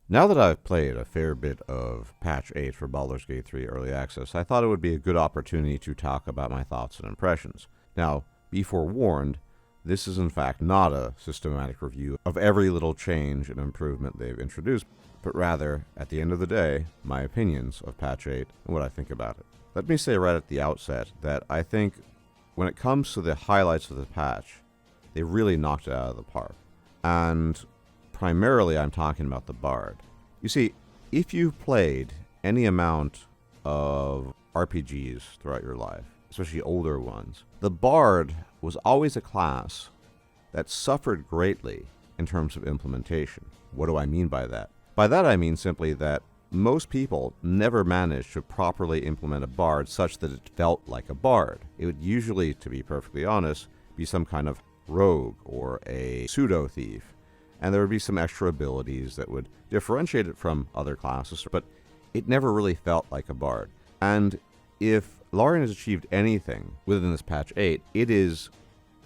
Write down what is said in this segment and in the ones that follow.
Now that I've played a fair bit of Patch 8 for Baldur's Gate 3 Early Access, I thought it would be a good opportunity to talk about my thoughts and impressions. Now, be forewarned, this is in fact not a systematic review of every little change and improvement they've introduced, but rather, at the end of the day, my opinions of Patch 8 and what I think about it. Let me say right at the outset that I think when it comes to the highlights of the patch, they really knocked it out of the park. And primarily, I'm talking about the Bard. You see, if you've played any amount of RPGs throughout your life, especially older ones, the Bard was always a class that suffered greatly in terms of implementation. What do I mean by that? By that I mean simply that most people never managed to properly implement a Bard such that it felt like a Bard. It would usually, to be perfectly honest, be some kind of rogue or a pseudo-thief. And there would be some extra abilities that would differentiate it from other classes, but it never really felt like a Bard. And if Larian has achieved anything within this patch 8, it is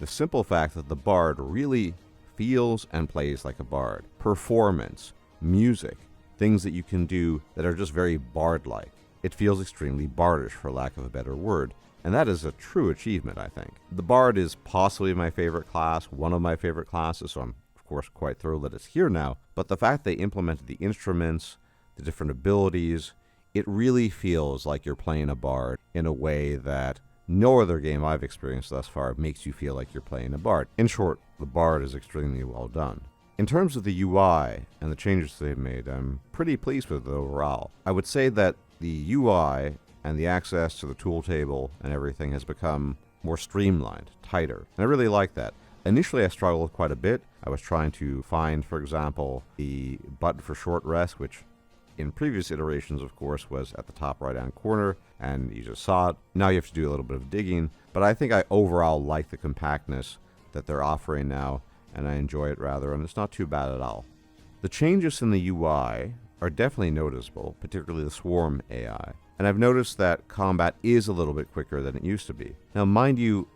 the simple fact that the Bard really feels and plays like a Bard. Performance, music, things that you can do that are just very Bard-like. It feels extremely Bardish, for lack of a better word. And that is a true achievement, I think. The Bard is possibly my favorite class, one of my favorite classes, so I'm of course quite thrilled that it's here now, but the fact they implemented the instruments, the different abilities, it really feels like you're playing a Bard in a way that no other game I've experienced thus far makes you feel like you're playing a Bard. In short, the Bard is extremely well done. In terms of the UI and the changes they've made, I'm pretty pleased with it overall. I would say that the UI and the access to the tool table and everything has become more streamlined, tighter, and I really like that. Initially, I struggled quite a bit. I was trying to find, for example, the button for short rest, which in previous iterations, of course, was at the top right-hand corner, and you just saw it. Now you have to do a little bit of digging, but I think I overall like the compactness that they're offering now, and I enjoy it rather, and it's not too bad at all. The changes in the UI are definitely noticeable, particularly the Swarm AI, and I've noticed that combat is a little bit quicker than it used to be. Now, mind you,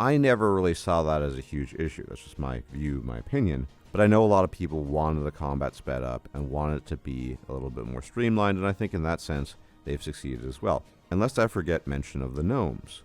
I never really saw that as a huge issue. That's just my view, my opinion. But I know a lot of people wanted the combat sped up and wanted it to be a little bit more streamlined, and I think in that sense, they've succeeded as well. And lest I forget mention of the Gnomes.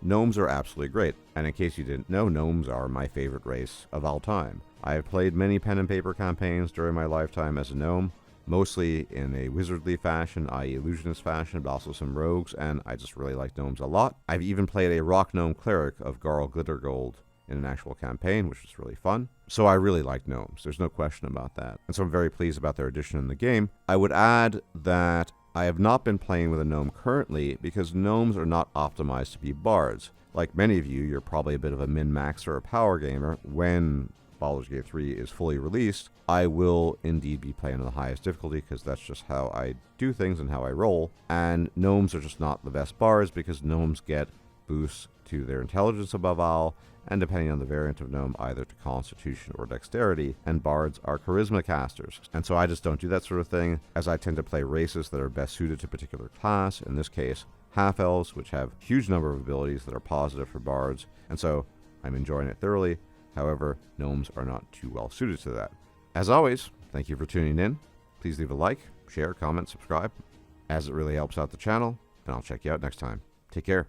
Gnomes are absolutely great, and in case you didn't know, Gnomes are my favorite race of all time. I have played many pen and paper campaigns during my lifetime as a Gnome, mostly in a wizardly fashion, i.e. illusionist fashion, but also some rogues, and I just really like Gnomes a lot. I've even played a Rock Gnome Cleric of Garl Glittergold in an actual campaign, which was really fun. So I really like Gnomes, there's no question about that. And so I'm very pleased about their addition in the game. I would add that I have not been playing with a Gnome currently because Gnomes are not optimized to be Bards. Like many of you, you're probably a bit of a min-max or a power gamer. When Baldur's Gate 3 is fully released, I will indeed be playing on the highest difficulty because that's just how I do things and how I roll. And Gnomes are just not the best Bards because Gnomes get boosts to their intelligence above all, and depending on the variant of Gnome, either to Constitution or Dexterity, and Bards are Charisma casters. And so I just don't do that sort of thing, as I tend to play races that are best suited to a particular class, in this case, Half-Elves, which have a huge number of abilities that are positive for Bards, and so I'm enjoying it thoroughly. However, Gnomes are not too well suited to that. As always, thank you for tuning in. Please leave a like, share, comment, subscribe, as it really helps out the channel, and I'll check you out next time. Take care.